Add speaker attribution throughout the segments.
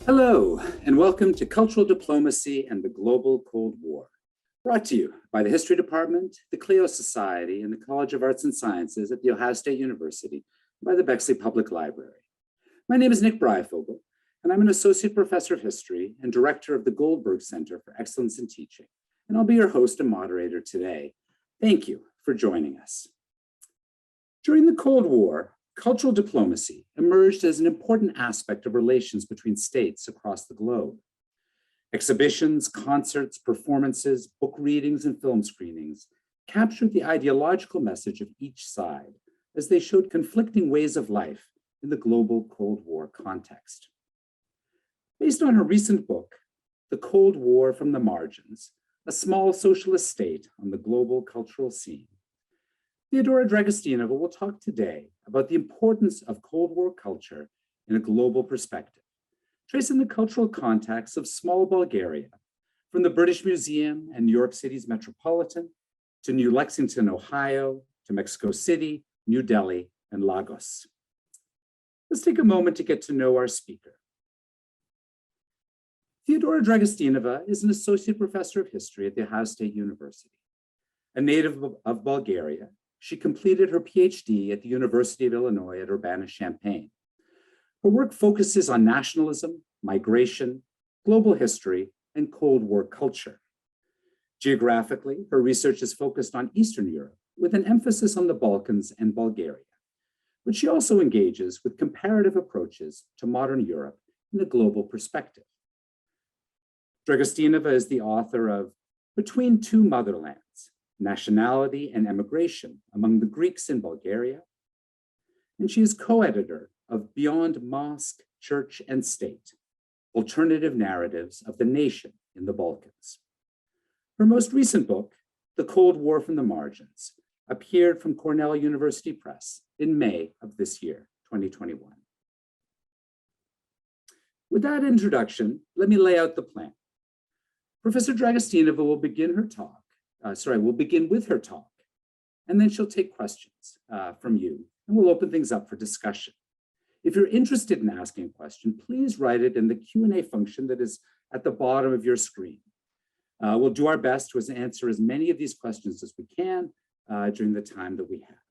Speaker 1: Hello, and welcome to Cultural Diplomacy and the Global Cold War, brought to you by the History Department, the Clio Society, and the College of Arts and Sciences at The Ohio State University, and by the Bexley Public Library. My name is Nick Breyfogle, and I'm an Associate Professor of History and Director of the Goldberg Center for Excellence in Teaching, and I'll be your host and moderator today. Thank you for joining us. During the Cold War, cultural diplomacy emerged as an important aspect of relations between states across the globe. Exhibitions, concerts, performances, book readings, and film screenings captured the ideological message of each side as they showed conflicting ways of life in the global Cold War context. Based on her recent book, The Cold War from the Margins, a Small Socialist State on the Global Cultural Scene, Theodora Dragostinova will talk today about the importance of Cold War culture in a global perspective, tracing the cultural context of Small Bulgaria, from the British Museum and New York City's Metropolitan, to New Lexington, Ohio, to Mexico City, New Delhi, and Lagos. Let's take a moment to get to know our speaker. Theodora Dragostinova is an associate professor of history at The Ohio State University. A native of Bulgaria, she completed her PhD at the University of Illinois at Urbana-Champaign. Her work focuses on nationalism, migration, global history, and Cold War culture. Geographically, her research is focused on Eastern Europe with an emphasis on the Balkans and Bulgaria, but she also engages with comparative approaches to modern Europe in a global perspective. Dragostinova is the author of Between Two Motherlands: Nationality and Emigration Among the Greeks in Bulgaria, and she is co-editor of Beyond Mosque, Church, and State: Alternative Narratives of the Nation in the Balkans. Her most recent book, The Cold War from the Margins, appeared from Cornell University Press in May of this year, 2021. With that introduction, let me lay out the plan. Professor Dragostinova will begin with her talk, and then she'll take questions from you, and we'll open things up for discussion. If you're interested in asking a question, please write it in the Q&A function that is at the bottom of your screen. We'll do our best to answer as many of these questions as we can during the time that we have.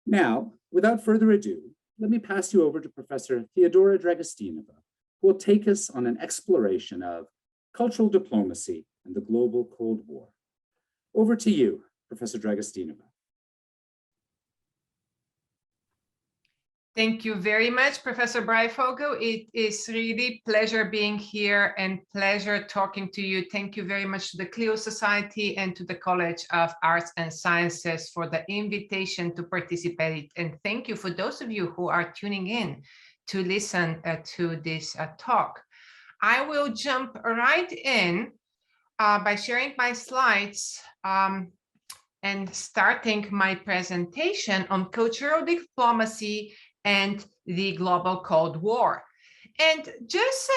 Speaker 1: Now, without further ado, let me pass you over to Professor Theodora Dragostinova, who will take us on an exploration of cultural diplomacy and the global Cold War. Over to you, Professor Dragostinova.
Speaker 2: Thank you very much, Professor Breyfogle. It is really pleasure being here and pleasure talking to you. Thank you very much to the Clio Society and to the College of Arts and Sciences for the invitation to participate. And thank you for those of you who are tuning in to listen to this talk. I will jump right in by sharing my slides and starting my presentation on cultural diplomacy and the global Cold War. And just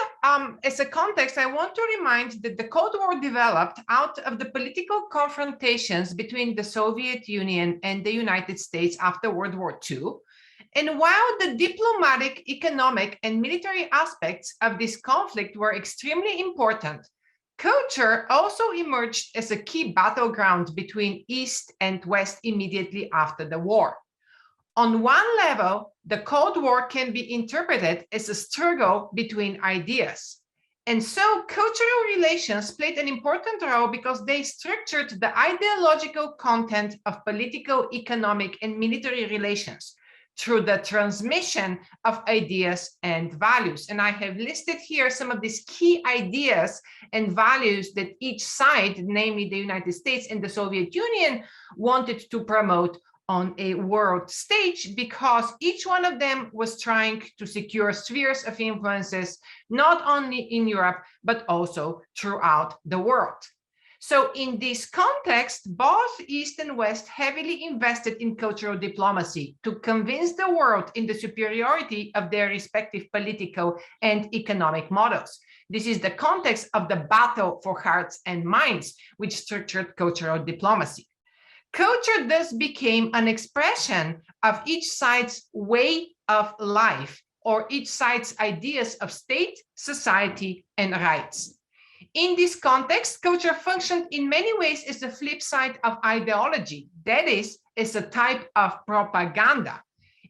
Speaker 2: as a context, I want to remind that the Cold War developed out of the political confrontations between the Soviet Union and the United States after World War II. And while the diplomatic, economic, and military aspects of this conflict were extremely important, culture also emerged as a key battleground between East and West immediately after the war. On one level, the Cold War can be interpreted as a struggle between ideas. And so cultural relations played an important role because they structured the ideological content of political, economic, and military relations through the transmission of ideas and values. And I have listed here some of these key ideas and values that each side, namely the United States and the Soviet Union, wanted to promote on a world stage, because each one of them was trying to secure spheres of influences, not only in Europe, but also throughout the world. So in this context, both East and West heavily invested in cultural diplomacy to convince the world in the superiority of their respective political and economic models. This is the context of the battle for hearts and minds, which structured cultural diplomacy. Culture thus became an expression of each side's way of life or each side's ideas of state, society, and rights. In this context, culture functioned in many ways as the flip side of ideology, that is, as a type of propaganda.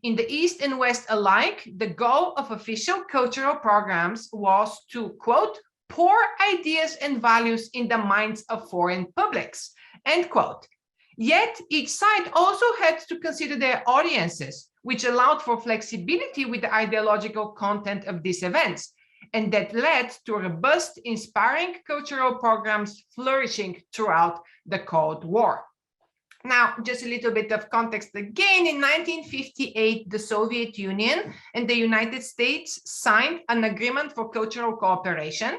Speaker 2: In the East and West alike, the goal of official cultural programs was to, quote, pour ideas and values in the minds of foreign publics, end quote. Yet each side also had to consider their audiences, which allowed for flexibility with the ideological content of these events, and that led to robust, inspiring cultural programs flourishing throughout the Cold War. Now, just a little bit of context again. In 1958, the Soviet Union and the United States signed an agreement for cultural cooperation,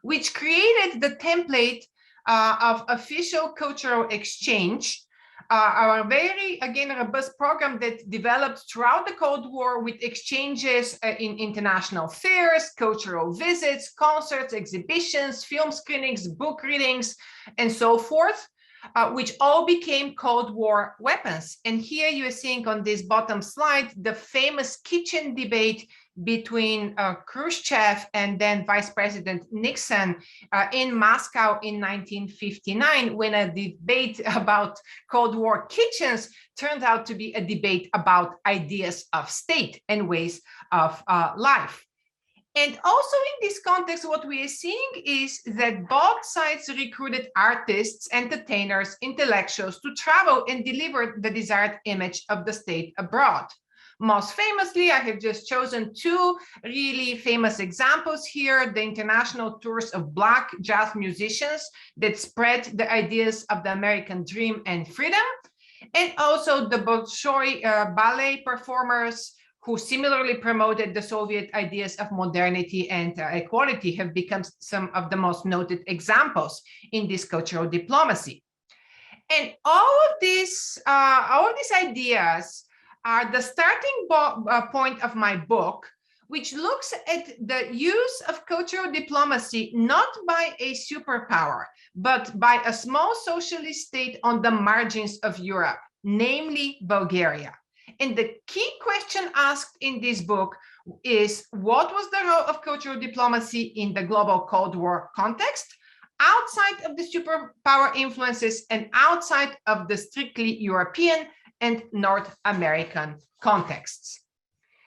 Speaker 2: which created the template of official cultural exchange, a very, again, robust program that developed throughout the Cold War with exchanges in international fairs, cultural visits, concerts, exhibitions, film screenings, book readings, and so forth, which all became Cold War weapons. And here you are seeing on this bottom slide the famous kitchen debate between Khrushchev and then Vice President Nixon in Moscow in 1959, when a debate about Cold War kitchens turned out to be a debate about ideas of state and ways of life. And also in this context, what we are seeing is that both sides recruited artists, entertainers, intellectuals to travel and deliver the desired image of the state abroad. Most famously, I have just chosen two really famous examples here: the international tours of Black jazz musicians that spread the ideas of the American dream and freedom, and also the Bolshoi ballet performers who similarly promoted the Soviet ideas of modernity and equality, have become some of the most noted examples in this cultural diplomacy. And all of these ideas are the starting point of my book, which looks at the use of cultural diplomacy not by a superpower, but by a small socialist state on the margins of Europe, namely Bulgaria. And the key question asked in this book is, what was the role of cultural diplomacy in the global Cold War context, outside of the superpower influences and outside of the strictly European and North American contexts?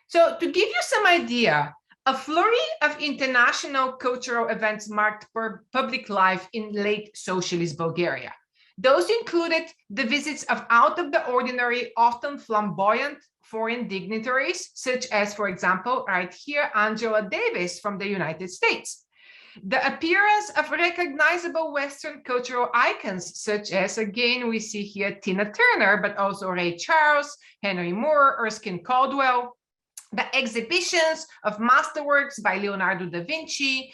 Speaker 2: So to give you some idea, a flurry of international cultural events marked public life in late socialist Bulgaria. Those included the visits of out-of-the-ordinary, often flamboyant foreign dignitaries, such as, for example, right here, Angela Davis from the United States. The appearance of recognizable Western cultural icons, such as, again, we see here Tina Turner, but also Ray Charles, Henry Moore, Erskine Caldwell. The exhibitions of masterworks by Leonardo da Vinci,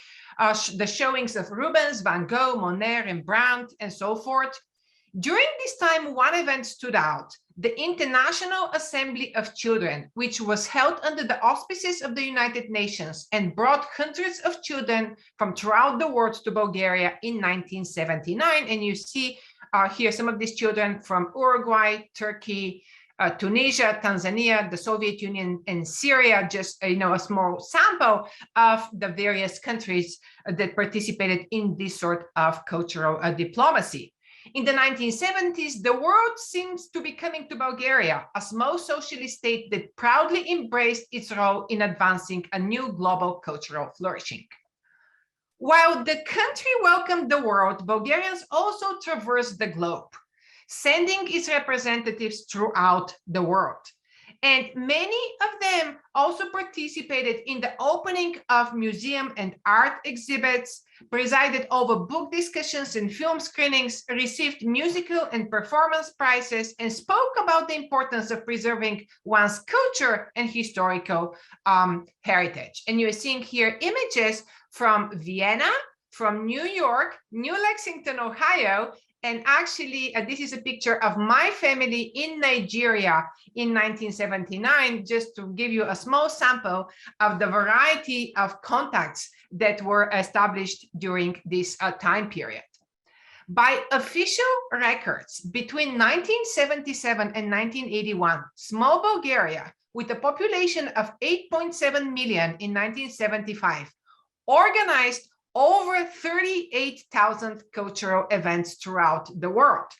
Speaker 2: the showings of Rubens, Van Gogh, Monet, Rembrandt, and so forth. During this time, one event stood out: the International Assembly of Children, which was held under the auspices of the United Nations and brought hundreds of children from throughout the world to Bulgaria in 1979. And you see here some of these children from Uruguay, Turkey, Tunisia, Tanzania, the Soviet Union, and Syria, just a small sample of the various countries that participated in this sort of cultural diplomacy. In the 1970s, the world seems to be coming to Bulgaria, a small socialist state that proudly embraced its role in advancing a new global cultural flourishing. While the country welcomed the world, Bulgarians also traversed the globe, sending its representatives throughout the world. And many of them also participated in the opening of museum and art exhibits, presided over book discussions and film screenings, received musical and performance prizes, and spoke about the importance of preserving one's culture and historical heritage. And you're seeing here images from Vienna, from New York, New Lexington, Ohio, and actually, this is a picture of my family in Nigeria in 1979, just to give you a small sample of the variety of contacts that were established during this time period. By official records, between 1977 and 1981, small Bulgaria, with a population of 8.7 million in 1975, organized over 38,000 cultural events throughout the world,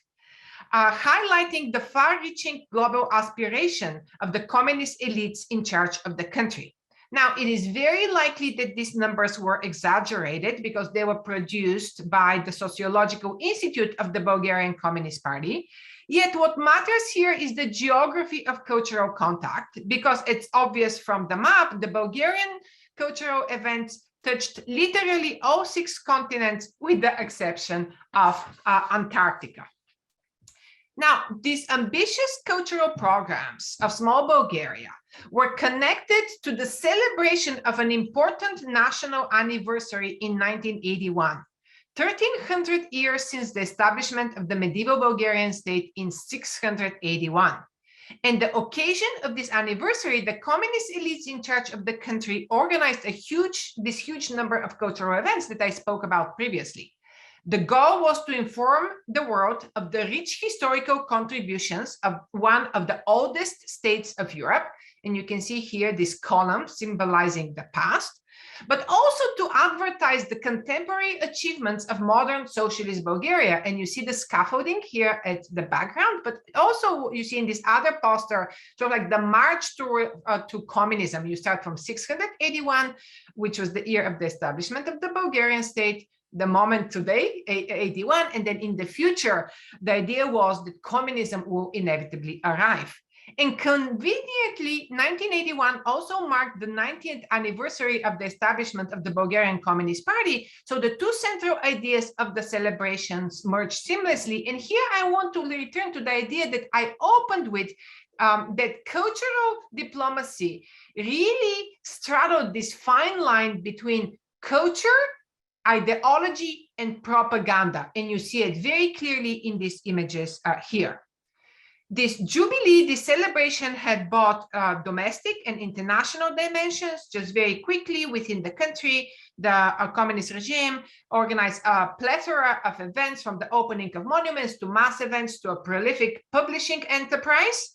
Speaker 2: highlighting the far-reaching global aspiration of the communist elites in charge of the country. Now, it is very likely that these numbers were exaggerated because they were produced by the Sociological Institute of the Bulgarian Communist Party. Yet what matters here is the geography of cultural contact, because it's obvious from the map, the Bulgarian cultural events touched literally all 6 continents with the exception of Antarctica. Now, these ambitious cultural programs of small Bulgaria were connected to the celebration of an important national anniversary in 1981, 1300 years since the establishment of the medieval Bulgarian state in 681. And the occasion of this anniversary, the communist elites in charge of the country organized this huge number of cultural events that I spoke about previously. The goal was to inform the world of the rich historical contributions of one of the oldest states of Europe. And you can see here this column symbolizing the past, but also to advertise the contemporary achievements of modern socialist Bulgaria. And you see the scaffolding here at the background, but also you see in this other poster, sort of like the march to communism. You start from 681, which was the year of the establishment of the Bulgarian state, the moment today, 81, and then in the future, the idea was that communism will inevitably arrive. And conveniently, 1981 also marked the 90th anniversary of the establishment of the Bulgarian Communist Party. So the 2 central ideas of the celebrations merged seamlessly. And here I want to return to the idea that I opened with, that cultural diplomacy really straddled this fine line between culture, ideology, and propaganda. And you see it very clearly in these images here. This jubilee, this celebration had both domestic and international dimensions. Just very quickly within the country, the communist regime organized a plethora of events, from the opening of monuments to mass events to a prolific publishing enterprise.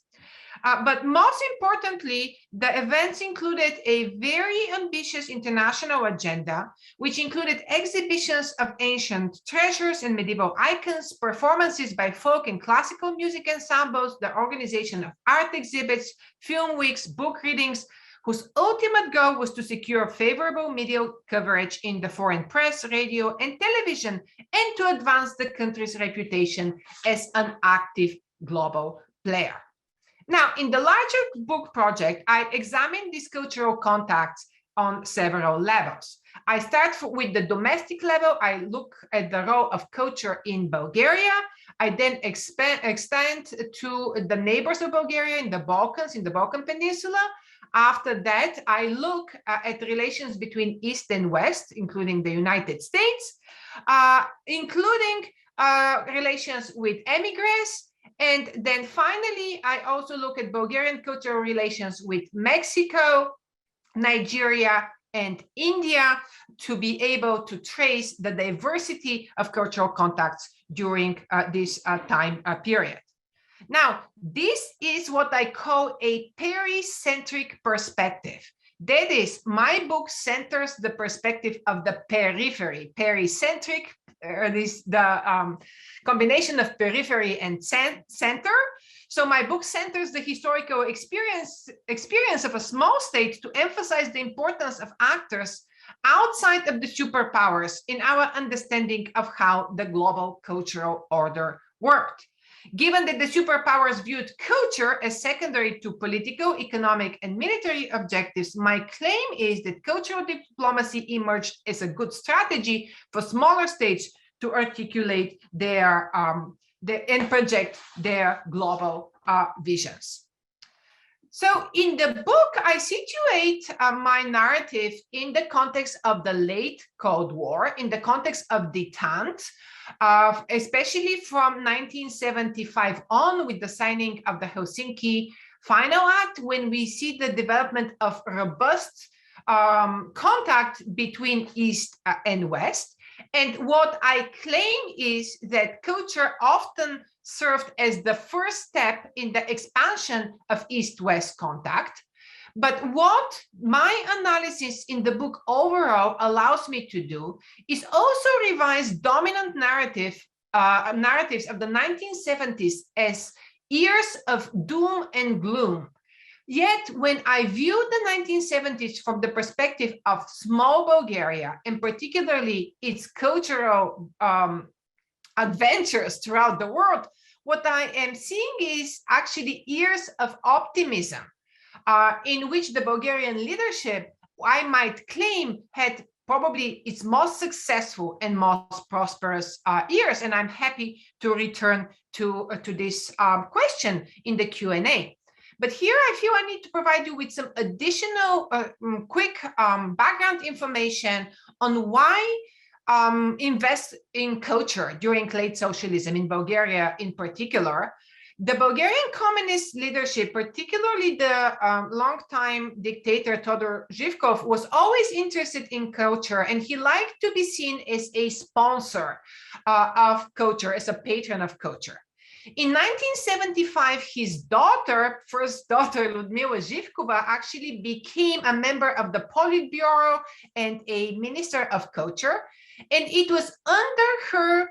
Speaker 2: But most importantly, the events included a very ambitious international agenda, which included exhibitions of ancient treasures and medieval icons, performances by folk and classical music ensembles, the organization of art exhibits, film weeks, book readings, whose ultimate goal was to secure favorable media coverage in the foreign press, radio, and television, and to advance the country's reputation as an active global player. Now, in the larger book project, I examined these cultural contacts on several levels. I start with the domestic level. I look at the role of culture in Bulgaria. I then extend to the neighbors of Bulgaria in the Balkans, in the Balkan Peninsula. After that, I look at relations between East and West, including the United States, including relations with émigres. And then finally, I also look at Bulgarian cultural relations with Mexico, Nigeria, and India to be able to trace the diversity of cultural contacts during this time period. Now, this is what I call a pericentric perspective. That is, my book centers the perspective of the periphery. Pericentric is the combination of periphery and center. So my book centers the historical experience of a small state to emphasize the importance of actors outside of the superpowers in our understanding of how the global cultural order worked. Given that the superpowers viewed culture as secondary to political, economic, and military objectives, my claim is that cultural diplomacy emerged as a good strategy for smaller states to articulate their and project their global visions. So in the book, I situate my narrative in the context of the late Cold War, in the context of detente, especially from 1975 on, with the signing of the Helsinki Final Act, when we see the development of robust contact between East and West. And what I claim is that culture often served as the first step in the expansion of East-West contact. But what my analysis in the book overall allows me to do is also revise dominant narratives of the 1970s as years of doom and gloom. Yet, when I view the 1970s from the perspective of small Bulgaria, and particularly its cultural adventures throughout the world, what I am seeing is actually years of optimism, in which the Bulgarian leadership, I might claim, had probably its most successful and most prosperous years. And I'm happy to return to this question in the Q&A. But here I feel I need to provide you with some additional quick background information on why invest in culture during late socialism in Bulgaria in particular. The Bulgarian communist leadership, particularly the longtime dictator Theodora Zhivkov, was always interested in culture, and he liked to be seen as a sponsor of culture, as a patron of culture. In 1975, his daughter, first daughter, Liudmila Zhivkov, actually became a member of the Politburo and a minister of culture. And it was under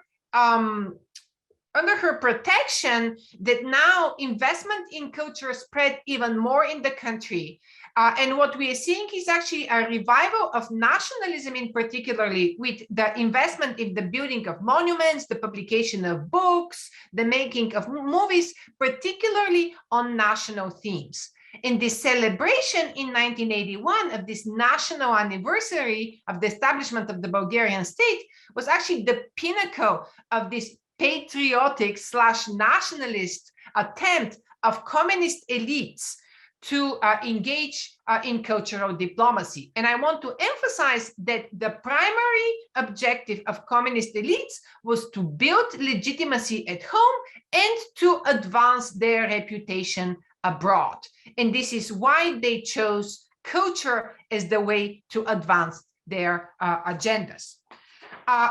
Speaker 2: her protection that now investment in culture spread even more in the country. And what we are seeing is actually a revival of nationalism, in particularly with the investment in the building of monuments, the publication of books, the making of movies, particularly on national themes. And the celebration in 1981 of this national anniversary of the establishment of the Bulgarian state was actually the pinnacle of this patriotic / nationalist attempt of communist elites to engage in cultural diplomacy. And I want to emphasize that the primary objective of communist elites was to build legitimacy at home and to advance their reputation abroad. And this is why they chose culture as the way to advance their agendas.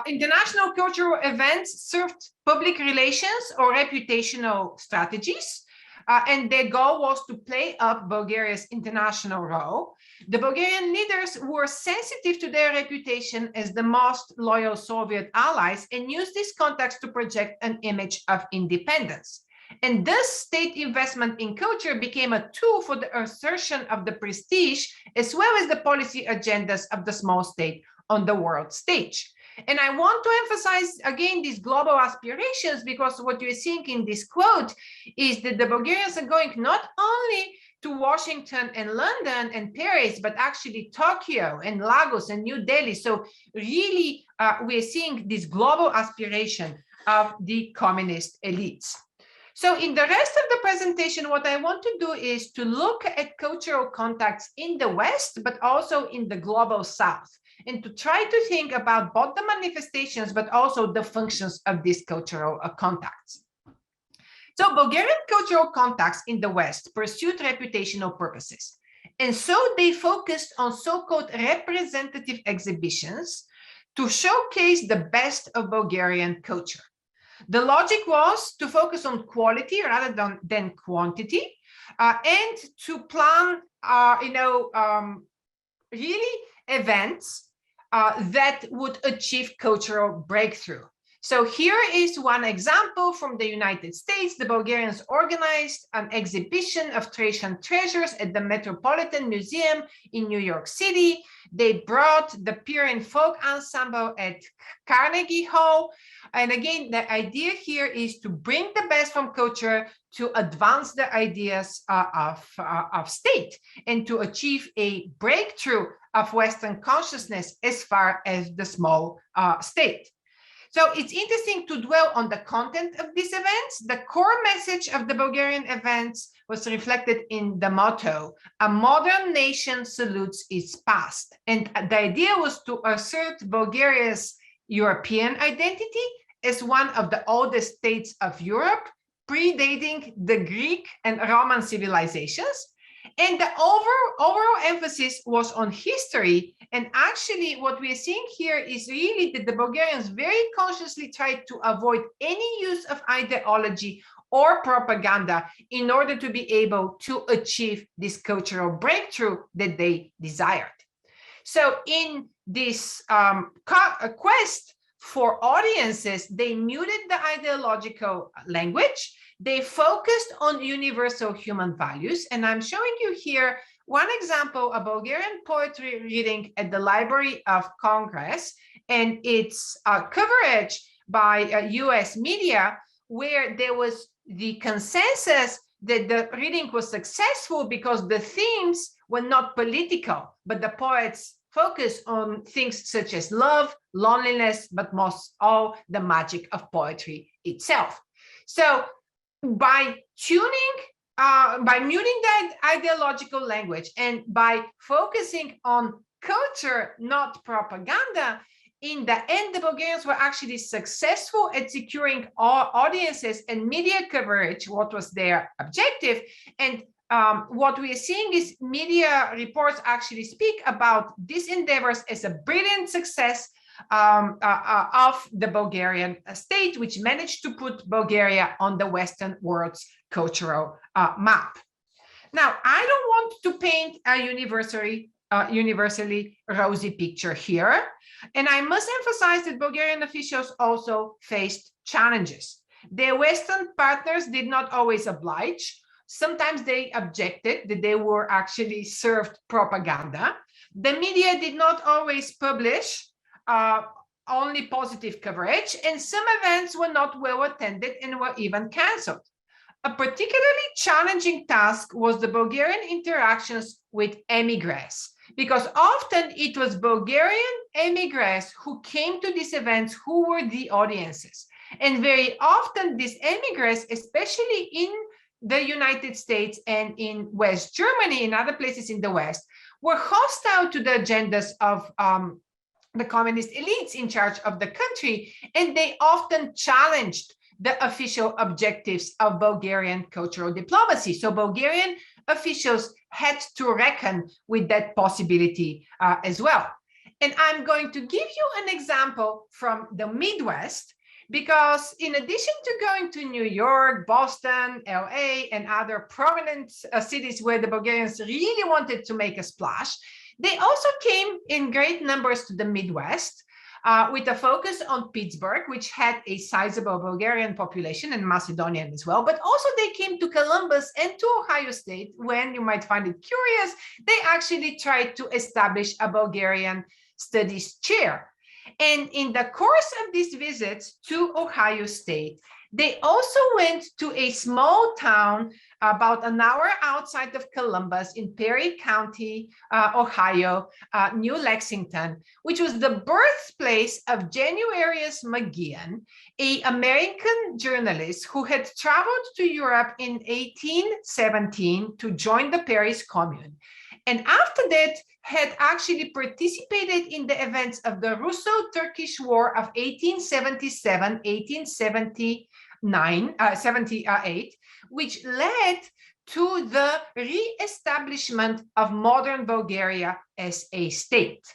Speaker 2: International cultural events served public relations or reputational strategies, and their goal was to play up Bulgaria's international role. The Bulgarian leaders were sensitive to their reputation as the most loyal Soviet allies and used this context to project an image of independence. And thus, state investment in culture became a tool for the assertion of the prestige as well as the policy agendas of the small state on the world stage. And I want to emphasize again these global aspirations, because what you're seeing in this quote is that the Bulgarians are going not only to Washington and London and Paris, but actually Tokyo and Lagos and New Delhi. So really, we're seeing this global aspiration of the communist elites. So in the rest of the presentation, what I want to do is to look at cultural contacts in the West, but also in the global South, and to try to think about both the manifestations, but also the functions of these cultural contacts. So Bulgarian cultural contacts in the West pursued reputational purposes. And so they focused on so-called representative exhibitions to showcase the best of Bulgarian culture. The logic was to focus on quality rather than quantity, and to plan, really events that would achieve cultural breakthrough. So here is one example from the United States. The Bulgarians organized an exhibition of Thracian treasures at the Metropolitan Museum in New York City. They brought the Pier and Folk Ensemble at Carnegie Hall. And again, the idea here is to bring the best from culture to advance the ideas of state and to achieve a breakthrough of Western consciousness as far as the small state. So it's interesting to dwell on the content of these events. The core message of the Bulgarian events was reflected in the motto, "A modern nation salutes its past." And the idea was to assert Bulgaria's European identity as one of the oldest states of Europe, predating the Greek and Roman civilizations, And the overall emphasis was on history. And actually, what we're seeing here is really that the Bulgarians very consciously tried to avoid any use of ideology or propaganda in order to be able to achieve this cultural breakthrough that they desired. So in this quest for audiences, they muted the ideological language. They focused on universal human values. And I'm showing you here one example, a Bulgarian poetry reading at the Library of Congress, and its coverage by US media, where there was the consensus that the reading was successful because the themes were not political, but the poets focus on things such as love, loneliness, but most all the magic of poetry itself. So by muting the ideological language and by focusing on culture, not propaganda, in the end, the Bulgarians were actually successful at securing all audiences and media coverage, what was their objective. And what we are seeing is media reports actually speak about these endeavors as a brilliant success of the Bulgarian state, which managed to put Bulgaria on the Western world's cultural map. Now, I don't want to paint a universally rosy picture here. And I must emphasize that Bulgarian officials also faced challenges. Their Western partners did not always oblige. Sometimes they objected that they were actually served propaganda. The media did not always publish only positive coverage, and some events were not well attended and were even canceled. A particularly challenging task was the Bulgarian interactions with émigres, because often it was Bulgarian émigres who came to these events who were the audiences. And very often these émigres, especially in the United States and in West Germany and other places in the West, were hostile to the agendas of the communist elites in charge of the country, and they often challenged the official objectives of Bulgarian cultural diplomacy. So Bulgarian officials had to reckon with that possibility as well. And I'm going to give you an example from the Midwest, because in addition to going to New York, Boston, LA, and other prominent cities where the Bulgarians really wanted to make a splash, they also came in great numbers to the Midwest, with a focus on Pittsburgh, which had a sizable Bulgarian population and Macedonian as well. But also they came to Columbus and to Ohio State when, you might find it curious, they actually tried to establish a Bulgarian studies chair. And in the course of these visits to Ohio State, they also went to a small town about an hour outside of Columbus in Perry County, Ohio, New Lexington, which was the birthplace of Januarius MacGahan, an American journalist who had traveled to Europe in 1817 to join the Paris Commune. And after that, had actually participated in the events of the Russo-Turkish War of 1877-1878, which led to the re-establishment of modern Bulgaria as a state.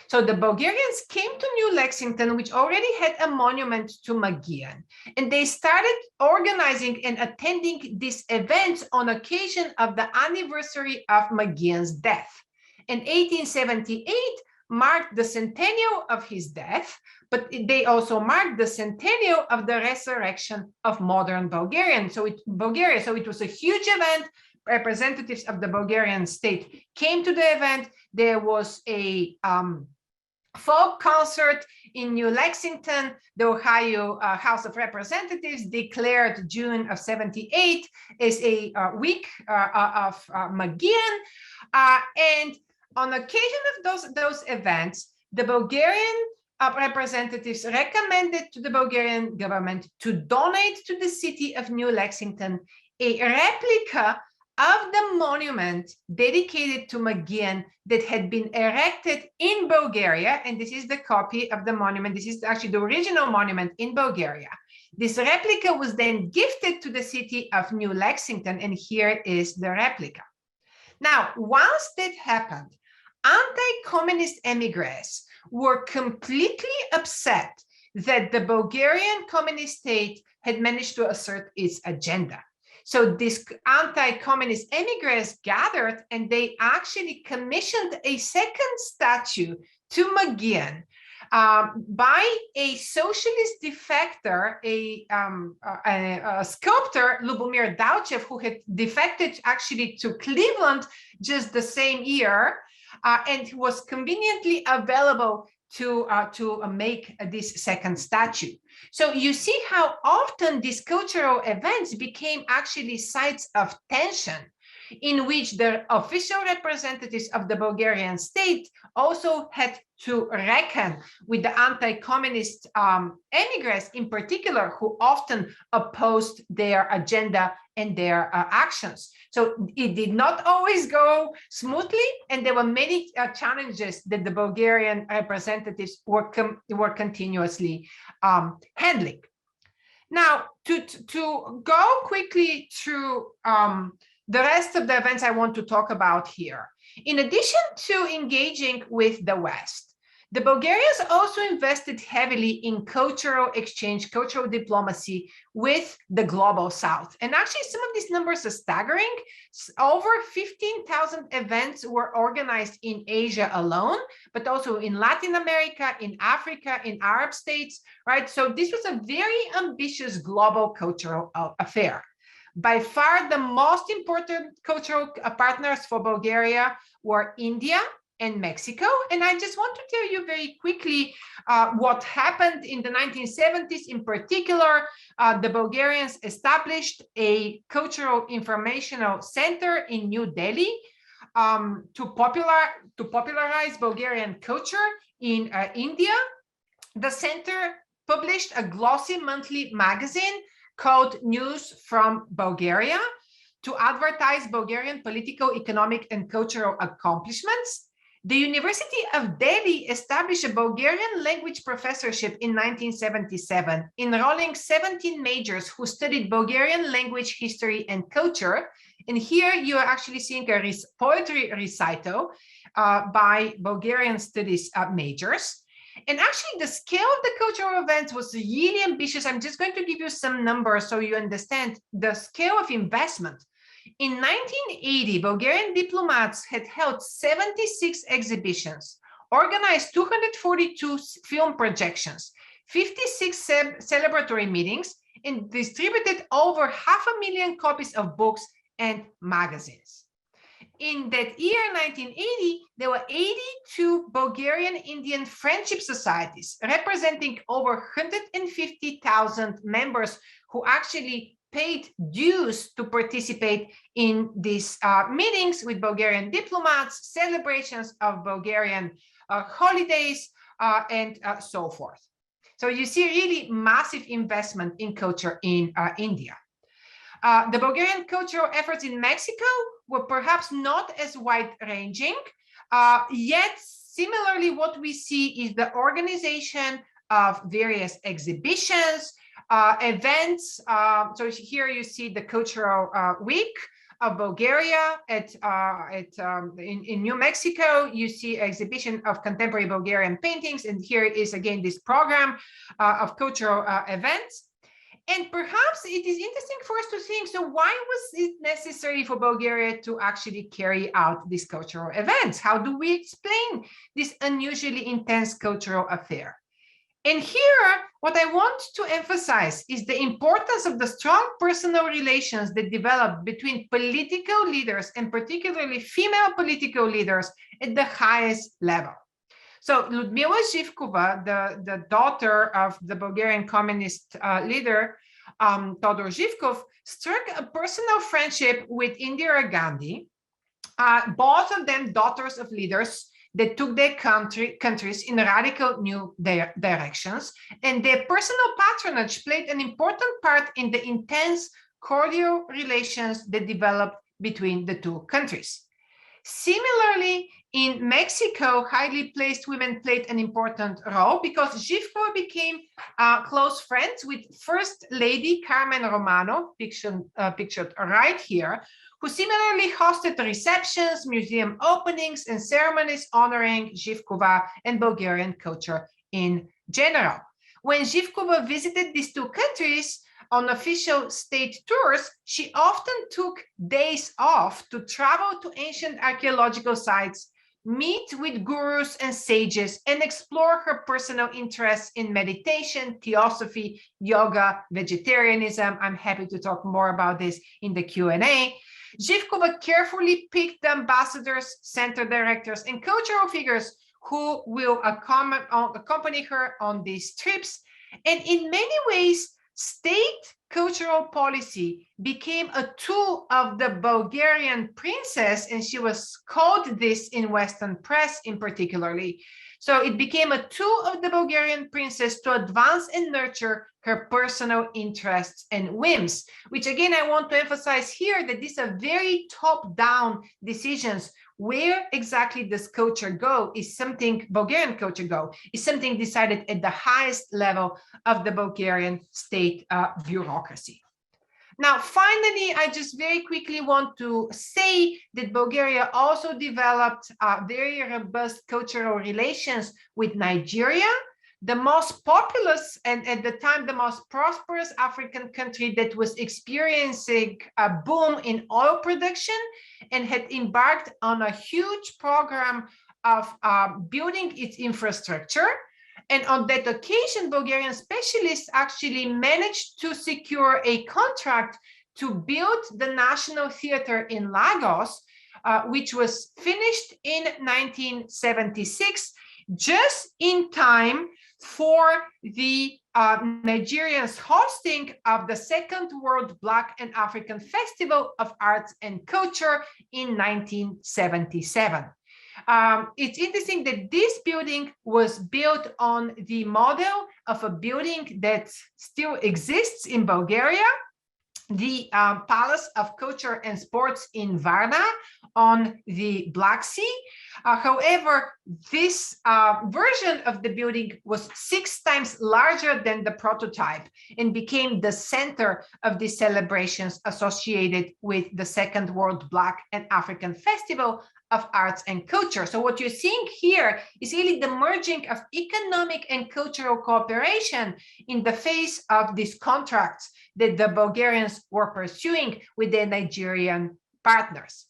Speaker 2: So the Bulgarians came to New Lexington, which already had a monument to MacGahan, and they started organizing and attending these events on occasion of the anniversary of MacGahan's death. And 1878 marked the centennial of his death, but they also marked the centennial of the resurrection of modern Bulgaria. So it was a huge event. Representatives of the Bulgarian state came to the event. There was a folk concert in New Lexington. The Ohio House of Representatives declared June of '78 as a week of MacGahan, and on occasion of those events, the Bulgarian representatives recommended to the Bulgarian government to donate to the city of New Lexington a replica of the monument dedicated to MacGahan that had been erected in Bulgaria. And this is the copy of the monument. This is actually the original monument in Bulgaria. This replica was then gifted to the city of New Lexington, and here is the replica. Now, once that happened, anti-communist émigres were completely upset that the Bulgarian communist state had managed to assert its agenda. So these anti-communist émigres gathered and they actually commissioned a second statue to MacGahan by a socialist defector, a sculptor, Lubomir Dalchev, who had defected actually to Cleveland just the same year, and was conveniently available to make this second statue. So you see how often these cultural events became actually sites of tension, in which the official representatives of the Bulgarian state also had to reckon with the anti-communist émigres in particular, who often opposed their agenda and their actions. So it did not always go smoothly, and there were many challenges that the Bulgarian representatives were continuously handling. Now, to go quickly through the rest of the events I want to talk about here. In addition to engaging with the West, the Bulgarians also invested heavily in cultural exchange, cultural diplomacy with the global South. And actually, some of these numbers are staggering. Over 15,000 events were organized in Asia alone, but also in Latin America, in Africa, in Arab states, right? So this was a very ambitious global cultural affair. By far, the most important cultural partners for Bulgaria were India and Mexico. And I just want to tell you very quickly what happened in the 1970s. In particular, the Bulgarians established a cultural informational center in New Delhi to popularize Bulgarian culture in India. The center published a glossy monthly magazine called News from Bulgaria to advertise Bulgarian political, economic, and cultural accomplishments. The University of Delhi established a Bulgarian language professorship in 1977, enrolling 17 majors who studied Bulgarian language, history, and culture. And here you are actually seeing a poetry recital by Bulgarian studies majors. And actually, the scale of the cultural events was really ambitious. I'm just going to give you some numbers so you understand the scale of investment. In 1980, Bulgarian diplomats had held 76 exhibitions, organized 242 film projections, 56 celebratory meetings, and distributed over 500,000 copies of books and magazines. In that year, 1980, there were 82 Bulgarian Indian friendship societies, representing over 150,000 members who actually paid dues to participate in these meetings with Bulgarian diplomats, celebrations of Bulgarian holidays, and so forth. So you see really massive investment in culture in India. The Bulgarian cultural efforts in Mexico were perhaps not as wide-ranging, yet similarly what we see is the organization of various exhibitions, events. So here you see the Cultural Week of Bulgaria in New Mexico. You see exhibition of contemporary Bulgarian paintings, and here is again this program of cultural events. And perhaps it is interesting for us to think, so why was it necessary for Bulgaria to actually carry out these cultural events? How do we explain this unusually intense cultural affair? And here, what I want to emphasize is the importance of the strong personal relations that developed between political leaders, and particularly female political leaders, at the highest level. So Liudmila Zhivkova, the daughter of the Bulgarian communist leader, Theodora Zhivkov, struck a personal friendship with Indira Gandhi, both of them daughters of leaders that took their countries in radical new directions, and their personal patronage played an important part in the intense cordial relations that developed between the two countries. Similarly, in Mexico, highly placed women played an important role because Zhivkov became close friends with First Lady Carmen Romano, pictured right here, who similarly hosted receptions, museum openings, and ceremonies honoring Zhivkova and Bulgarian culture in general. When Zhivkova visited these two countries on official state tours, she often took days off to travel to ancient archaeological sites, meet with gurus and sages, and explore her personal interests in meditation, theosophy, yoga, vegetarianism. I'm happy to talk more about this in the Q&A. Zhivkova carefully picked the ambassadors, center directors, and cultural figures who will accompany her on these trips. And in many ways, state cultural policy became a tool of the Bulgarian princess, and she was called this in Western press in particularly. So it became a tool of the Bulgarian princess to advance and nurture her personal interests and whims, which again, I want to emphasize here that these are very top-down decisions. Where exactly does culture go is something, Bulgarian culture go, is something decided at the highest level of the Bulgarian state bureaucracy. Now, finally, I just very quickly want to say that Bulgaria also developed very robust cultural relations with Nigeria, the most populous and at the time the most prosperous African country that was experiencing a boom in oil production and had embarked on a huge program of building its infrastructure. And on that occasion, Bulgarian specialists actually managed to secure a contract to build the National Theater in Lagos, which was finished in 1976, just in time for the Nigerians hosting of the Second World Black and African Festival of Arts and Culture in 1977. It's interesting that this building was built on the model of a building that still exists in Bulgaria, the Palace of Culture and Sports in Varna on the Black Sea. However, this version of the building was 6 times larger than the prototype and became the center of the celebrations associated with the Second World Black and African Festival of Arts and Culture. So what you're seeing here is really the merging of economic and cultural cooperation in the face of these contracts that the Bulgarians were pursuing with their Nigerian partners.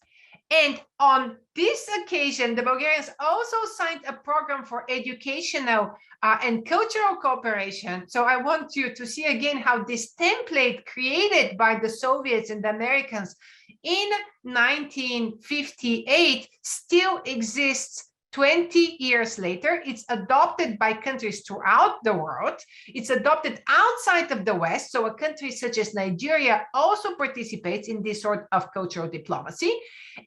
Speaker 2: And on this occasion, the Bulgarians also signed a program for educational and cultural cooperation. So I want you to see again how this template created by the Soviets and the Americans in 1958 still exists 20 years later. It's adopted by countries throughout the world. It's adopted outside of the West. So a country such as Nigeria also participates in this sort of cultural diplomacy.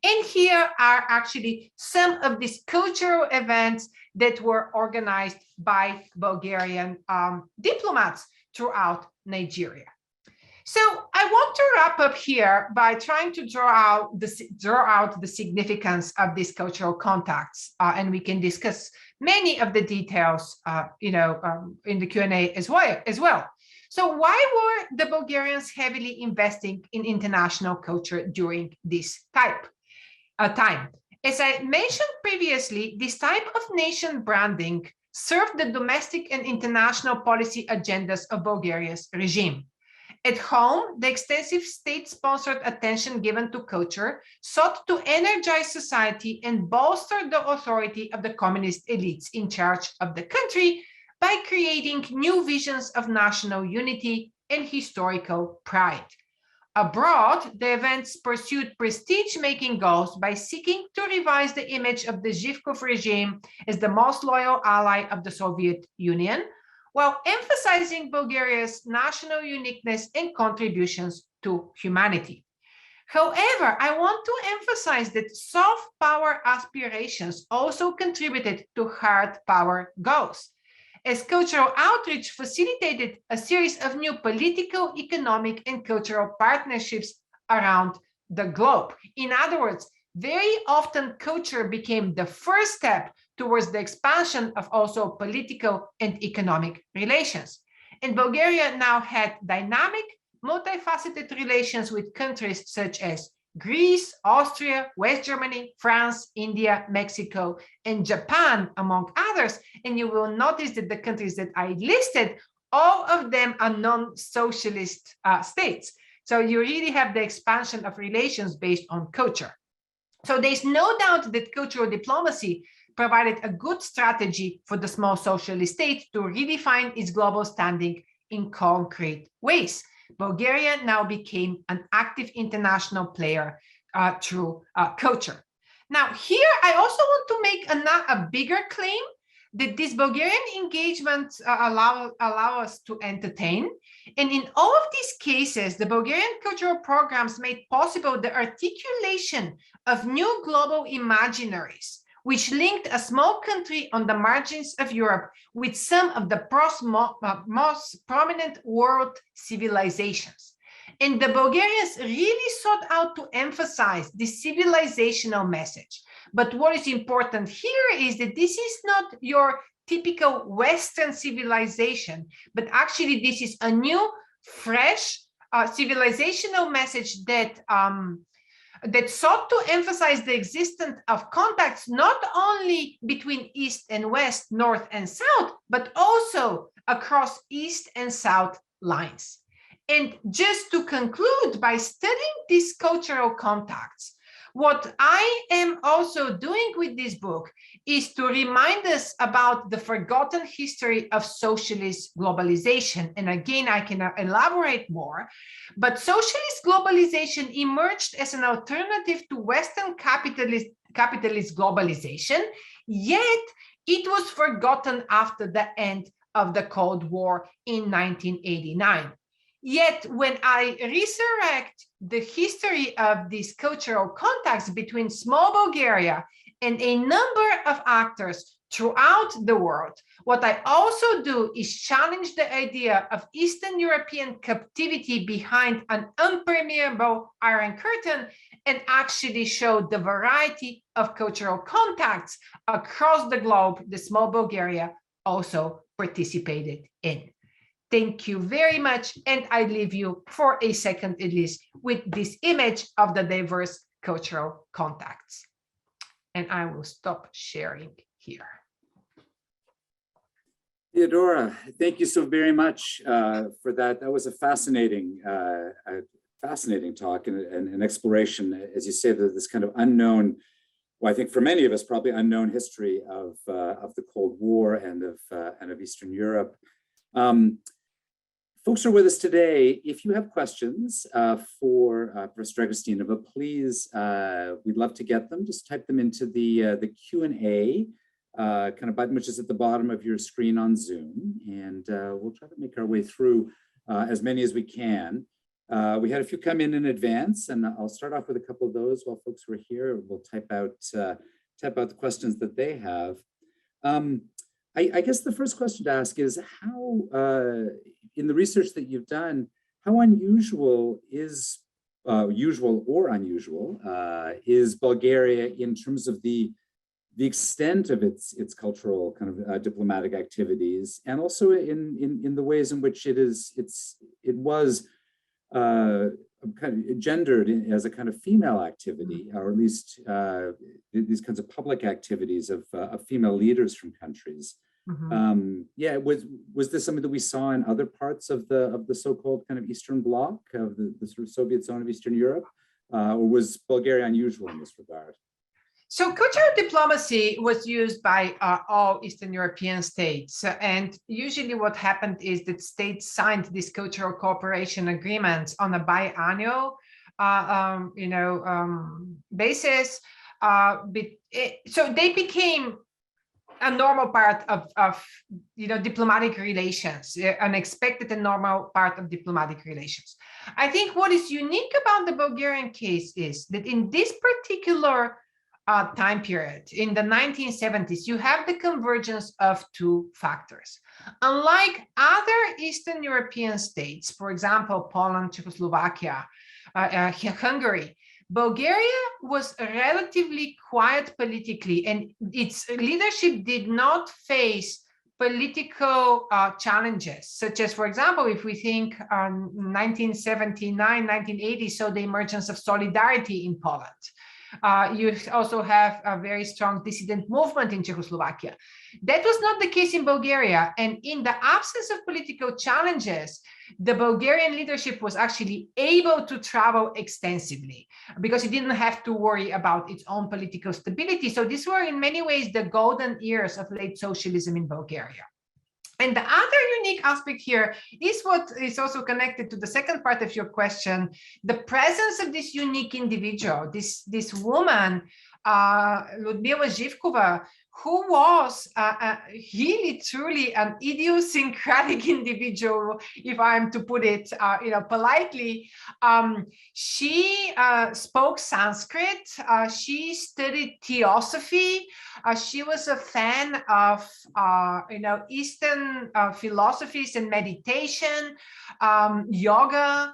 Speaker 2: And here are actually some of these cultural events that were organized by Bulgarian diplomats throughout Nigeria. So I want to wrap up here by trying to draw out the significance of these cultural contacts, and we can discuss many of the details, in the Q&A as well. So why were the Bulgarians heavily investing in international culture during this time? As I mentioned previously, this type of nation branding served the domestic and international policy agendas of Bulgaria's regime. At home, the extensive state-sponsored attention given to culture sought to energize society and bolster the authority of the communist elites in charge of the country by creating new visions of national unity and historical pride. Abroad, the events pursued prestige-making goals by seeking to revise the image of the Zhivkov regime as the most loyal ally of the Soviet Union, while emphasizing Bulgaria's national uniqueness and contributions to humanity. However, I want to emphasize that soft power aspirations also contributed to hard power goals, as cultural outreach facilitated a series of new political, economic, and cultural partnerships around the globe. In other words, very often culture became the first step towards the expansion of also political and economic relations. And Bulgaria now had dynamic, multifaceted relations with countries such as Greece, Austria, West Germany, France, India, Mexico, and Japan, among others. And you will notice that the countries that I listed, all of them are non-socialist states. So you really have the expansion of relations based on culture. So there's no doubt that cultural diplomacy provided a good strategy for the small socialist state to redefine its global standing in concrete ways. Bulgaria now became an active international player through culture. Now, here I also want to make a bigger claim that this Bulgarian engagement allow us to entertain. And in all of these cases, the Bulgarian cultural programs made possible the articulation of new global imaginaries, which linked a small country on the margins of Europe with some of the most prominent world civilizations. And the Bulgarians really sought out to emphasize the civilizational message. But what is important here is that this is not your typical Western civilization, but actually this is a new, fresh civilizational message that that sought to emphasize the existence of contacts not only between East and West, North and South, but also across East and South lines. And just to conclude, by studying these cultural contacts, what I am also doing with this book is to remind us about the forgotten history of socialist globalization. And again, I can elaborate more, but socialist globalization emerged as an alternative to Western capitalist globalization, yet it was forgotten after the end of the Cold War in 1989. Yet when I resurrect the history of these cultural contacts between small Bulgaria and a number of actors throughout the world, what I also do is challenge the idea of Eastern European captivity behind an impermeable Iron Curtain and actually show the variety of cultural contacts across the globe the small Bulgaria also participated in. Thank you very much. And I leave you for a second at least with this image of the diverse cultural contacts. And I will stop sharing here.
Speaker 1: Theodora, thank you so very much for that. That was a fascinating talk and an exploration, as you say, this kind of unknown, well, I think for many of us, probably unknown history of the Cold War and of Eastern Europe. Folks are with us today. If you have questions for Professor Dragostinova, please, we'd love to get them. Just type them into the Q&A kind of button, which is at the bottom of your screen on Zoom. And we'll try to make our way through as many as we can. We had a few come in advance, and I'll start off with a couple of those while folks who are here. We'll type out the questions that they have. I guess the first question to ask is how, in the research that you've done, how unusual is, usual or unusual, is Bulgaria in terms of the extent of its cultural kind of diplomatic activities, and also in the ways in which it was kind of gendered as a kind of female activity, or at least these kinds of public activities of female leaders from countries. Mm-hmm. Yeah, was this something that we saw in other parts of the so-called kind of Eastern Bloc, of the sort of Soviet zone of Eastern Europe, or was Bulgaria unusual in this regard?
Speaker 2: So cultural diplomacy was used by all Eastern European states. And usually what happened is that states signed these cultural cooperation agreements on a biannual basis. So they became a normal part of diplomatic relations, an expected and normal part of diplomatic relations. I think what is unique about the Bulgarian case is that in this particular time period, in the 1970s, you have the convergence of two factors. Unlike other Eastern European states, for example, Poland, Czechoslovakia, Hungary, Bulgaria was relatively quiet politically, and its leadership did not face political challenges, such as, for example, if we think 1979, 1980, so the emergence of solidarity in Poland. You also have a very strong dissident movement in Czechoslovakia. That was not the case in Bulgaria. And in the absence of political challenges, the Bulgarian leadership was actually able to travel extensively because it didn't have to worry about its own political stability. So these were in many ways the golden years of late socialism in Bulgaria. And the other unique aspect here is what is also connected to the second part of your question, the presence of this unique individual, this woman, Liudmila Zhivkov, who was really truly an idiosyncratic individual, if I'm to put it politely. She spoke Sanskrit, she studied theosophy, she was a fan of Eastern philosophies and meditation, yoga,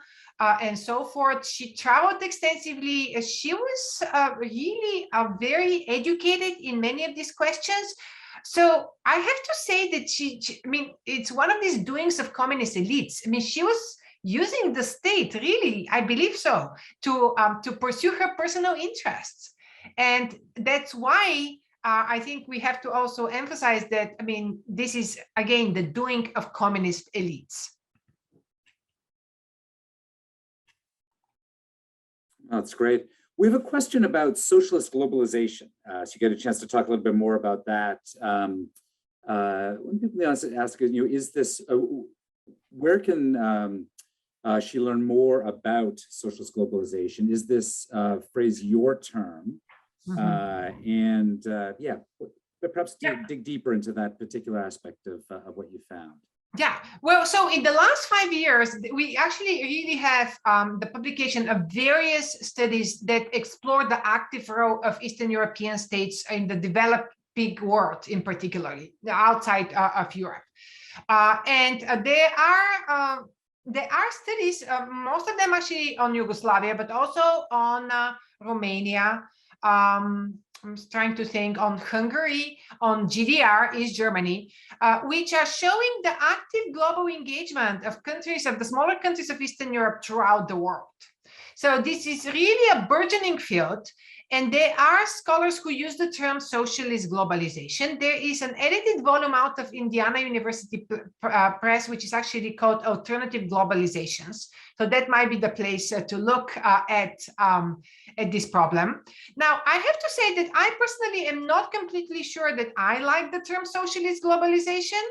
Speaker 2: and so forth. She traveled extensively. She was really very educated in many of these questions. So I have to say that she, I mean, it's one of these doings of communist elites. I mean, she was using the state, really, I believe so, to pursue her personal interests. And that's why I think we have to also emphasize that, I mean, this is, again, the doing of communist elites.
Speaker 1: That's great. We have a question about socialist globalization. So you get a chance to talk a little bit more about that. One thing they ask is, is this, where can she learn more about socialist globalization? Is this phrase your term? Mm-hmm. Yeah, but perhaps dig deeper into that particular aspect of what you found.
Speaker 2: Yeah, well, so in the last 5 years, we actually really have the publication of various studies that explore the active role of Eastern European states in the developing world, in particular, outside of Europe. There are studies, most of them actually on Yugoslavia, but also on Romania. I'm trying to think on Hungary, on GDR, East Germany, which are showing the active global engagement of countries, of the smaller countries of Eastern Europe throughout the world. So this is really a burgeoning field. And there are scholars who use the term socialist globalization. There is an edited volume out of Indiana University Press, which is actually called Alternative Globalizations. So that might be the place to look at this problem. Now, I have to say that I personally am not completely sure that I like the term socialist globalization.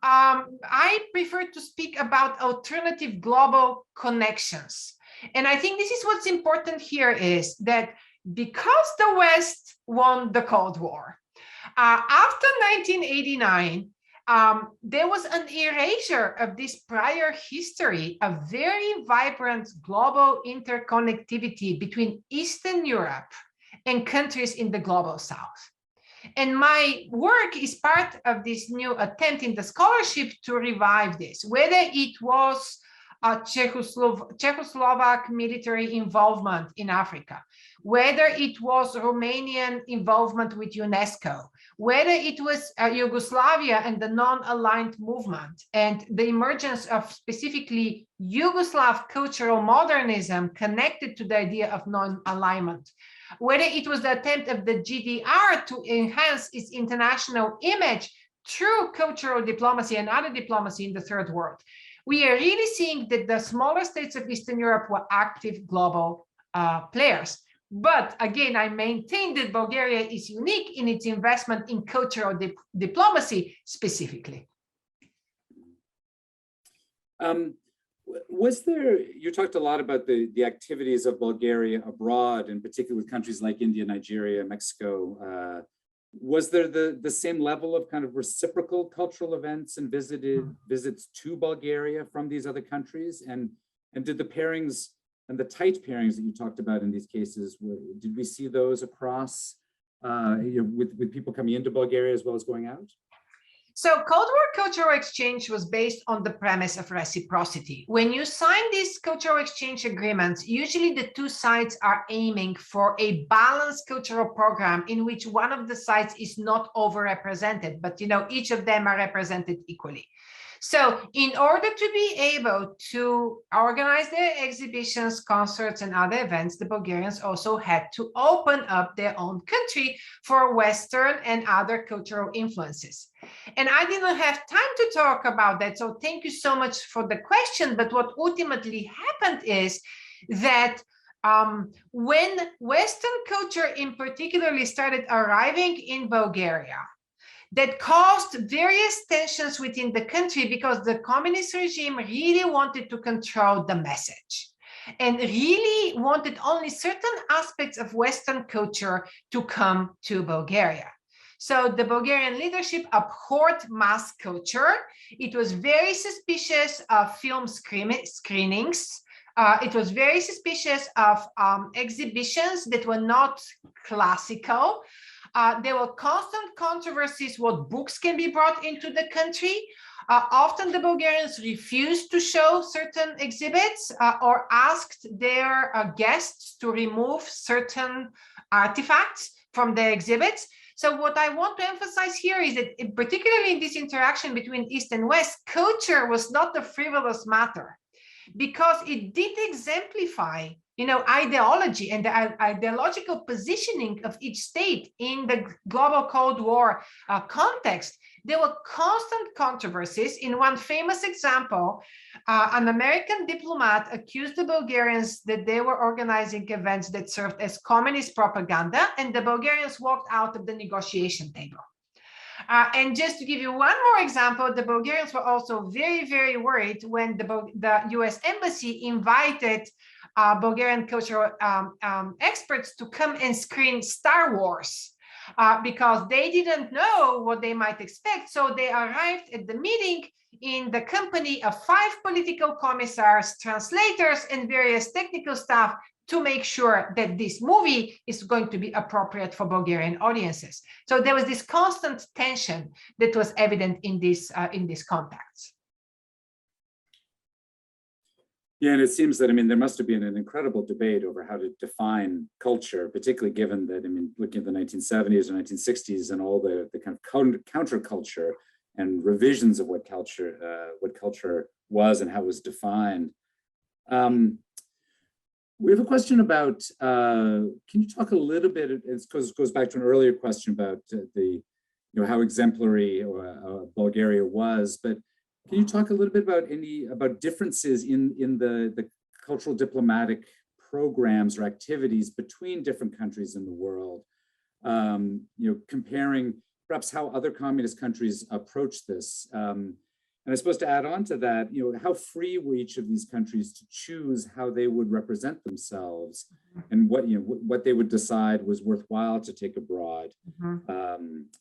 Speaker 2: I prefer to speak about alternative global connections. And I think this is what's important here is that because the West won the Cold War, after 1989, there was an erasure of this prior history of very vibrant global interconnectivity between Eastern Europe and countries in the global South. And my work is part of this new attempt in the scholarship to revive this, whether it was Czechoslovak military involvement in Africa, whether it was Romanian involvement with UNESCO, whether it was Yugoslavia and the non-aligned movement and the emergence of specifically Yugoslav cultural modernism connected to the idea of non-alignment, whether it was the attempt of the GDR to enhance its international image through cultural diplomacy and other diplomacy in the third world. We are really seeing that the smaller states of Eastern Europe were active global players. But again, I maintain that Bulgaria is unique in its investment in cultural diplomacy specifically.
Speaker 1: Was there, you talked a lot about the activities of Bulgaria abroad, in particular with countries like India, Nigeria, Mexico. Was there the same level of kind of reciprocal cultural events and visits to Bulgaria from these other countries? And did the pairings and the tight pairings that you talked about in these cases, did we see those across with people coming into Bulgaria as well as going out?
Speaker 2: So Cold War cultural exchange was based on the premise of reciprocity. When you sign these cultural exchange agreements, usually the two sides are aiming for a balanced cultural program in which one of the sides is not overrepresented, but each of them are represented equally. So in order to be able to organize their exhibitions, concerts, and other events, the Bulgarians also had to open up their own country for Western and other cultural influences. And I didn't have time to talk about that, so thank you so much for the question. But what ultimately happened is that when Western culture in particularly started arriving in Bulgaria, that caused various tensions within the country because the communist regime really wanted to control the message and really wanted only certain aspects of Western culture to come to Bulgaria. So the Bulgarian leadership abhorred mass culture. It was very suspicious of film screenings. It was very suspicious of exhibitions that were not classical. There were constant controversies what books can be brought into the country. Often the Bulgarians refused to show certain exhibits or asked their guests to remove certain artifacts from their exhibits. So what I want to emphasize here is that particularly in this interaction between East and West, culture was not a frivolous matter because it did exemplify ideology and the ideological positioning of each state in the global Cold War context. There were constant controversies. In one famous example, an American diplomat accused the Bulgarians that they were organizing events that served as communist propaganda, and the Bulgarians walked out of the negotiation table. And just to give you one more example, the Bulgarians were also very, very worried when the U.S. embassy invited Bulgarian cultural experts to come and screen Star Wars because they didn't know what they might expect. So they arrived at the meeting in the company of 5 political commissars, translators, and various technical staff to make sure that this movie is going to be appropriate for Bulgarian audiences. So there was this constant tension that was evident in these contacts.
Speaker 1: Yeah, and it seems that, there must have been an incredible debate over how to define culture, particularly given that, looking at the 1970s or 1960s and all the kind of counterculture and revisions of what culture was and how it was defined. We have a question about, can you talk a little bit, it goes back to an earlier question about how exemplary Bulgaria was, but can you talk a little bit about differences in the cultural diplomatic programs or activities between different countries in the world? Comparing perhaps how other communist countries approach this. And I suppose to add on to that, how free were each of these countries to choose how they would represent themselves and what they would decide was worthwhile to take abroad?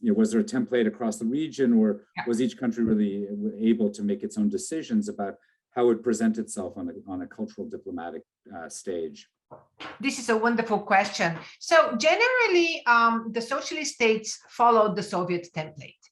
Speaker 1: Was there a template across the region, or was each country really able to make its own decisions about how it would present itself on a cultural diplomatic stage?
Speaker 2: This is a wonderful question. So generally, the socialist states followed the Soviet template.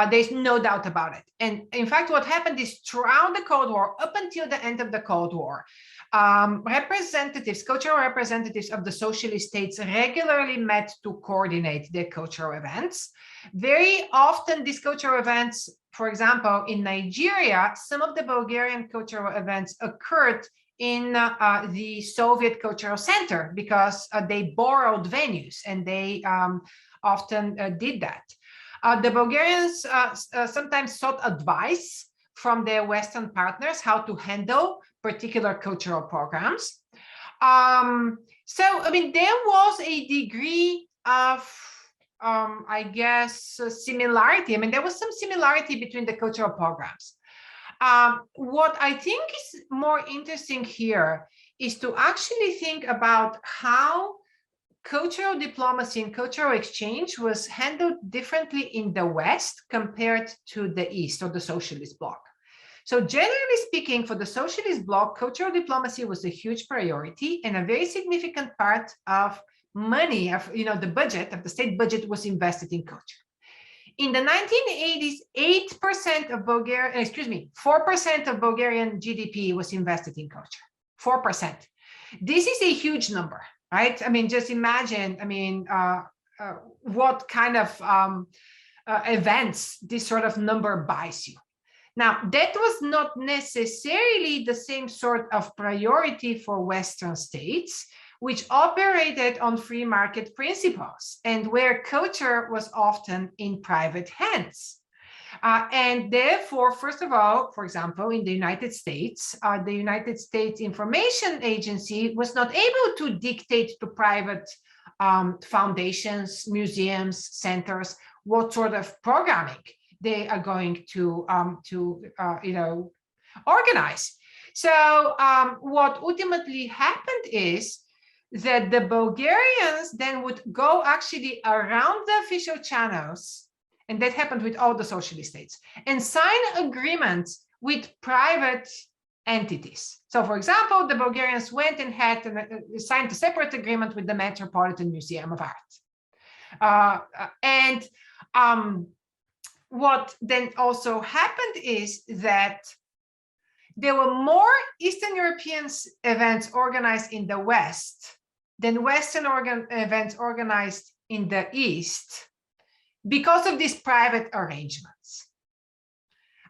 Speaker 2: There's no doubt about it. And in fact, what happened is throughout the Cold War, up until the end of the Cold War, cultural representatives of the socialist states regularly met to coordinate their cultural events. Very often these cultural events, for example, in Nigeria, some of the Bulgarian cultural events occurred in the Soviet Cultural Center because they borrowed venues and they often did that. The Bulgarians sometimes sought advice from their Western partners how to handle particular cultural programs. There was a degree of, similarity. There was some similarity between the cultural programs. What I think is more interesting here is to actually think about how cultural diplomacy and cultural exchange was handled differently in the West compared to the East or the socialist bloc. So generally speaking, for the socialist bloc, cultural diplomacy was a huge priority and a very significant part of money, of the budget, of the state budget, was invested in culture. In the 1980s, 8% of 4% of Bulgarian GDP was invested in culture, 4%. This is a huge number, right? I mean, just imagine, what kind of events this sort of number buys you. Now, that was not necessarily the same sort of priority for Western states, which operated on free market principles and where culture was often in private hands. And therefore, first of all, for example, in the United States Information Agency was not able to dictate to private foundations, museums, centers, what sort of programming they are going to organize. So what ultimately happened is that the Bulgarians then would go actually around the official channels, and that happened with all the socialist states, and sign agreements with private entities. So for example, the Bulgarians went and had signed a separate agreement with the Metropolitan Museum of Art. What then also happened is that there were more Eastern European events organized in the West than Western events organized in the East because of these private arrangements.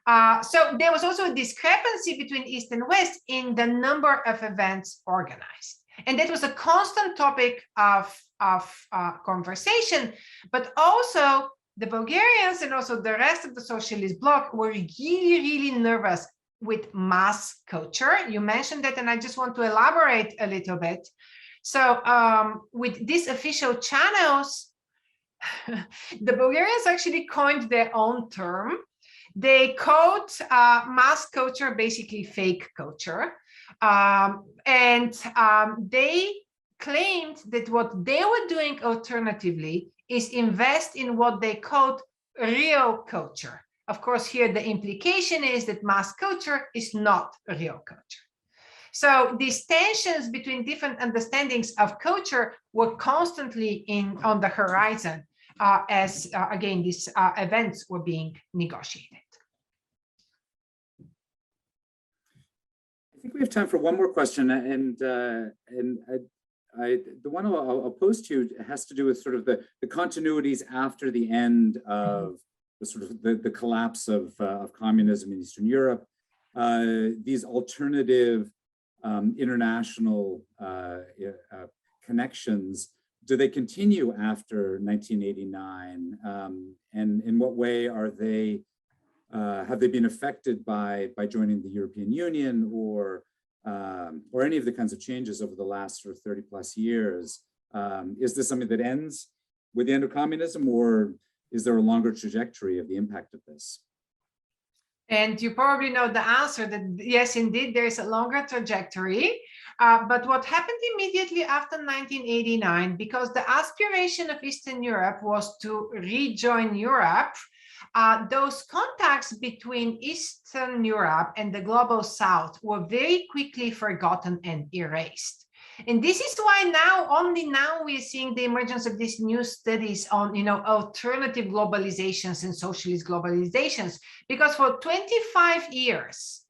Speaker 2: So there was also a discrepancy between East and West in the number of events organized. And that was a constant topic of conversation, but also the Bulgarians and also the rest of the socialist bloc were really, really nervous with mass culture. You mentioned that, and I just want to elaborate a little bit. So with these official channels, the Bulgarians actually coined their own term. They called mass culture basically fake culture. They claimed that what they were doing alternatively is invest in what they called real culture. Of course, here the implication is that mass culture is not real culture. So these tensions between different understandings of culture were constantly on the horizon as again, these events were being negotiated.
Speaker 1: I think we have time for one more question, and the one I'll pose to you has to do with sort of the continuities after the end of the sort of the collapse of communism in Eastern Europe. These alternative international connections, do they continue after 1989? And in what way are they? Have they been affected by joining the European Union or any of the kinds of changes over the last sort of 30 plus years? Is this something that ends with the end of communism, or is there a longer trajectory of the impact of this?
Speaker 2: And you probably know the answer that yes, indeed, there is a longer trajectory. But what happened immediately after 1989, because the aspiration of Eastern Europe was to rejoin Europe, those contacts between Eastern Europe and the global South were very quickly forgotten and erased. And this is why only now we're seeing the emergence of these new studies on, alternative globalizations and socialist globalizations, because for 25 years,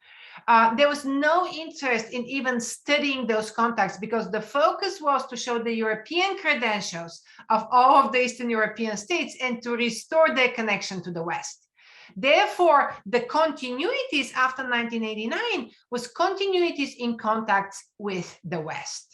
Speaker 2: there was no interest in even studying those contacts, because the focus was to show the European credentials of all of the Eastern European states and to restore their connection to the West. Therefore, the continuities after 1989 was continuities in contacts with the West.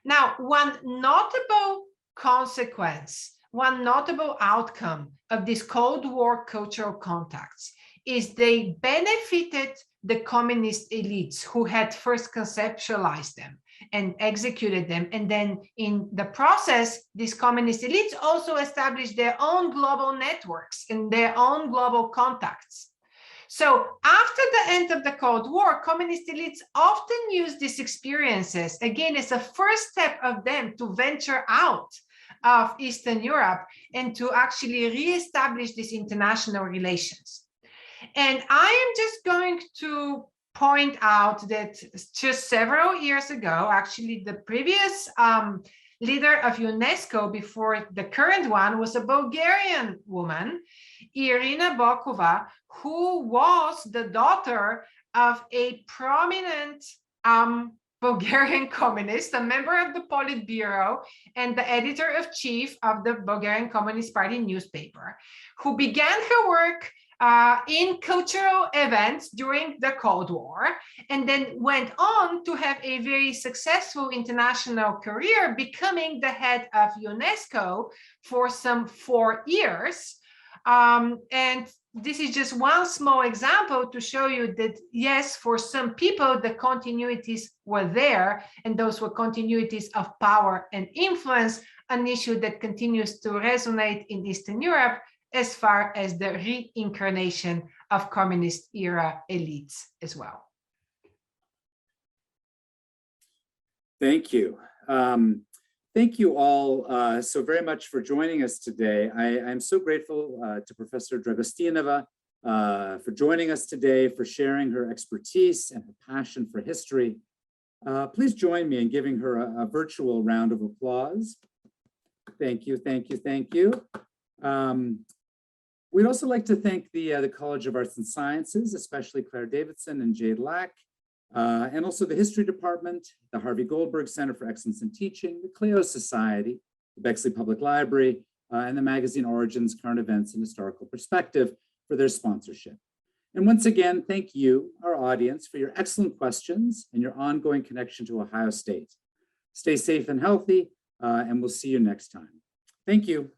Speaker 2: Now, one notable consequence, one notable outcome of these Cold War cultural contacts is they benefited the communist elites who had first conceptualized them and executed them. And then in the process, these communist elites also established their own global networks and their own global contacts. So after the end of the Cold War, communist elites often used these experiences, again, as a first step of them to venture out of Eastern Europe and to actually reestablish these international relations. And I am just going to point out that just several years ago, actually the previous leader of UNESCO before the current one was a Bulgarian woman, Irina Bokova, who was the daughter of a prominent Bulgarian communist, a member of the Politburo and the editor-in-chief of the Bulgarian Communist Party newspaper, who began her work in cultural events during the Cold War, and then went on to have a very successful international career, becoming the head of UNESCO for some 4 years. And this is just one small example to show you that, yes, for some people, the continuities were there, and those were continuities of power and influence, an issue that continues to resonate in Eastern Europe as far as the reincarnation of communist era elites as well.
Speaker 1: Thank you. Thank you all so very much for joining us today. I'm so grateful to Professor Dragostinova for joining us today, for sharing her expertise and her passion for history. Please join me in giving her a virtual round of applause. Thank you, thank you, thank you. We'd also like to thank the College of Arts and Sciences, especially Claire Davidson and Jade Lack, and also the History Department, the Harvey Goldberg Center for Excellence in Teaching, the Clio Society, the Bexley Public Library, and the magazine Origins, Current Events, and Historical Perspective for their sponsorship. And once again, thank you, our audience, for your excellent questions and your ongoing connection to Ohio State. Stay safe and healthy, and we'll see you next time. Thank you.